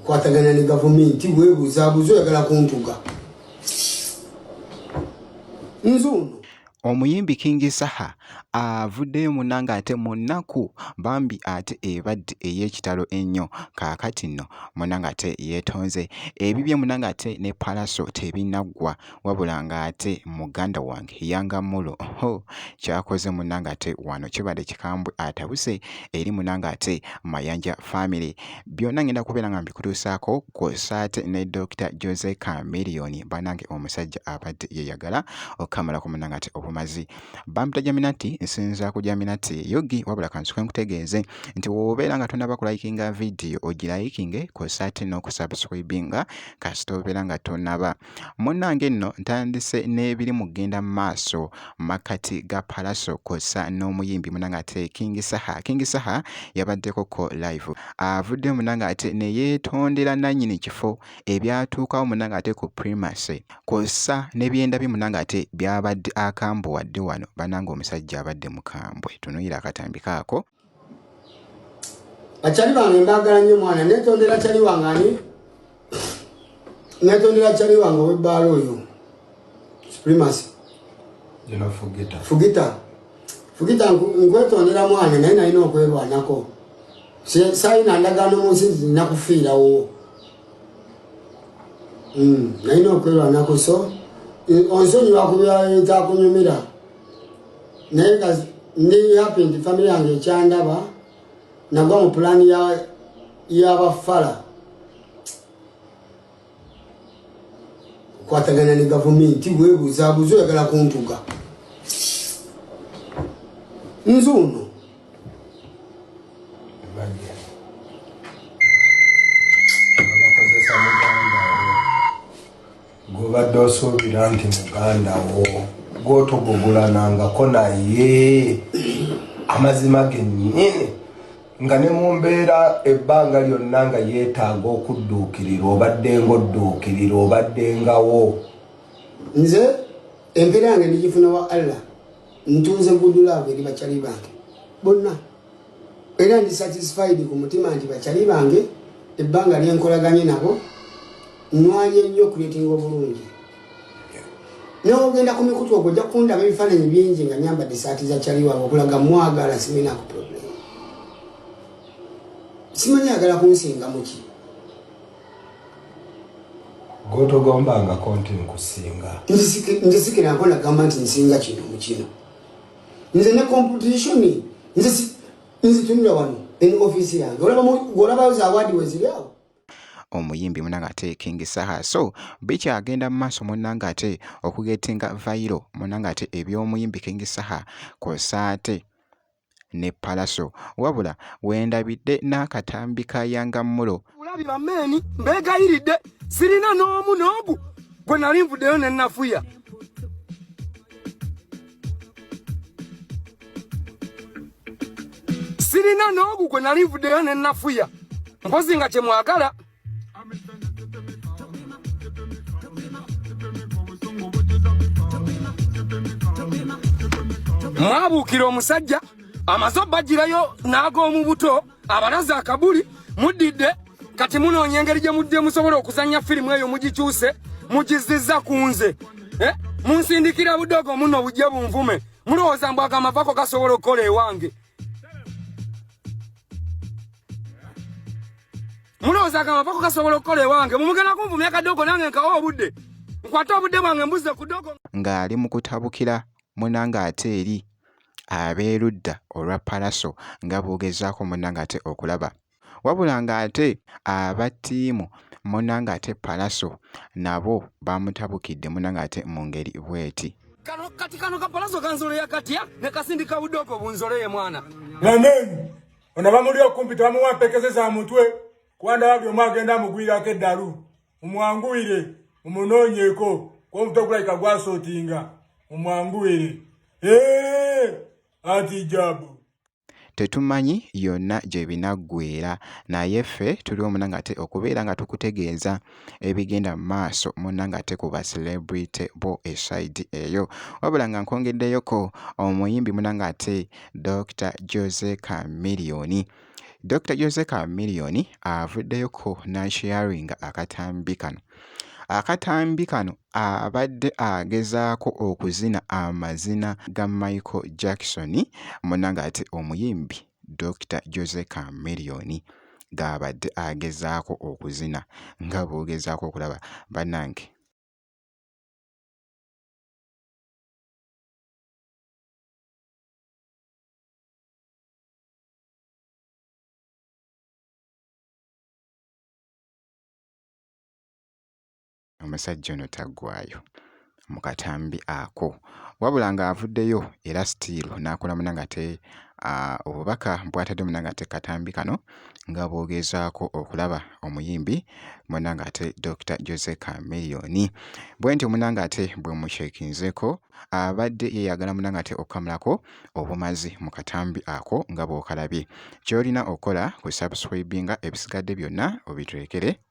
kwatagana ne gavumenti webuzabuza oyagala kuntuga nzuno. Omuyimbi King Saha avuddeyo munanga ate munaku bambi ate ebadde ey'ekitalo ennyo kaakati nno munanga ate yeetonze ebibye munanga ate ne Palaso tebinaggwa wabula nga ate muganda wange Yanga Mulo kyakoze munanga ate wano kibadde kikambwe atabuse eri munanga ate Mayanja family. Byonna ngenda kubeera nga mbikutuusaako kw'ossa ate ne Dr. Jose Chameleone banange omusajja abadde yeyagala okukamalako munanga ate obumazi. Bamuta Jaminati nsinza ku Jaminati yogi wabula kansuke nkutegeeze nti wobeera nga tonaba kulayikinga video ogirayikinge kw'ossa ate n'okusubscribinga kasita obeera nga tonaba. Munnange nno ntandise n'ebiri mu kugenda mu maaso makati ga Palaso kw'ossa n'omuyimbi munanga ate King Saha. King Saha yabaddeko ko live avuddeyo munanga ate ne yeetondera nannyini kifo ebyatuukawo munanga ate ku primacy kw'ossa n'ebyendabye munanga ate byabadde akambuwadde wano bananga omusajja abadde mukambwe. Tunuulira akatambi kaako. Achali bange mbagala nnyo mwana netondera chali wange ani netondera chali wange webbaala oyo primacy jena fugita nkwetondera mwana naye nalina okwerwanako sayina ndagaano mu nsi nina kufiirawo nalina okwerwanako so onsonyiwa ku bitakunyumira naye ndi happy nti family yange ekyandaba nagwa mu pulaani y'abafala kwatagana ne gavumenti webuzabuza oyagala kuntuga nzuno. Gobadde osuubira nti muganda wo gwotogogolanangako naye amazima gennyini nga ne mu mbeera ebbanga lyonna nga yeetaaga okudduukirira obadde ng'odduukirira obaddengawo. Nze embeera yange ndigifuna wa Allah ntunze gudulavu eri bakyali bange bonna era ndi satisfied ku mutima nti bakyali bange ebbanga lyenkolaganye nabo nwanye nnyo kuleetinga obulungi. N'ogenda ku mikutu ogwo ojja kundaba ebifaananyi bingi nga nyambadde saati za kyali wange okulaga mwagala siminaku problem. Simanyi agala kunsinga muki gotogombangako nti nkusinga nze sikirako nagamba nti nsinga kino mu kino. Nze ne competition nze tunula wano en office yange olaba za awadi weziri awo. Omuyimbi munanga ate King Saha so bikyagenda mu maaso munanga ate okugetinga viral munanga ate eby'omuyimbi King Saha kw'ossa ate ne Palaso wabula wendabidde n'akatambi ka Yanga Mulo. Ulabi bameni mbegayiridde sirina n'omu n'ogu gwe nali nvuddeyo ne nafuya. Sirina n'ogu gwe nali nvuddeyo ne nafuya mpozi nga kye mwagala. Mwabuukira omusajja amaze obbagirayo n'ag'omu buto abalaze akabuli muddidde kati munoonya engeri gye mudde musobola okuzannya firimu eyo mugikyuse mugizizza ku nze munsindikira budogo muno bujje bunvume mulowooza mbw agamavako gasobola okukola ewange. Mulowooza agamavako gasobola okukola ewange mumugenda kunvumya kadogo nange nkawa obudde nkwate obudde bwange mbuzze ku dogo. Ng'ali mu kutabukira munanga ate eri abeerudda olwa Palaso nga boogezaako munanga ate okulaba wabula ng'ate abatiimu munanga ate Palaso nabo bamutabukidde munanga ate mu ngeri bweti. Kati kano ka Palaso kanzoleya katya ne kasindika budogo bunzoleye mwana. Namenyi ono bamuli okumpi tebamuwa mpekeze za mutwe kuwandaba byomwe agenda amugwirako eddalu mumwanguwire mumunoonyeeko kuba omutwe gulayika gwasootinga mumwanguwire. Ati jabu. Tetumanyi yonna gye binaggweera naye ffe tuli omunanga ate okubeera nga tukutegeeza ebigenda mu maaso munanga ate ku ba celebrity bo eside eyo wabula nga nkongeddeyoko omuyimbi munanga ate Dr. Jose Chameleone Dr. Jose Chameleone avuddeyoko n'asharinga akatambi kano. Akatambi kano abadde agezaako okuzina amazina ga Michael Jackson munanga ate omuyimbi Dr. Jose Chameleone g'abadde agezaako okuzina nga bw'ogezaako okulaba bannange. Omusajja ono taggwaayo mu katambi ako wabula ng'avuddeyo era still n'akola munanga ate obubaka bw'atadde munanga ate katambi kano nga bw'ogezaako okulaba omuyimbi munanga ate Dr. Jose Chameleone bwe ntyo munanga ate bwe mucekinzeeko abadde yeeyagala munanga ate okukamulako obumazi mu katambi ako nga bw'okalabye. Ky'olina okukola ku subscribinga ebisigadde byonna obiturekere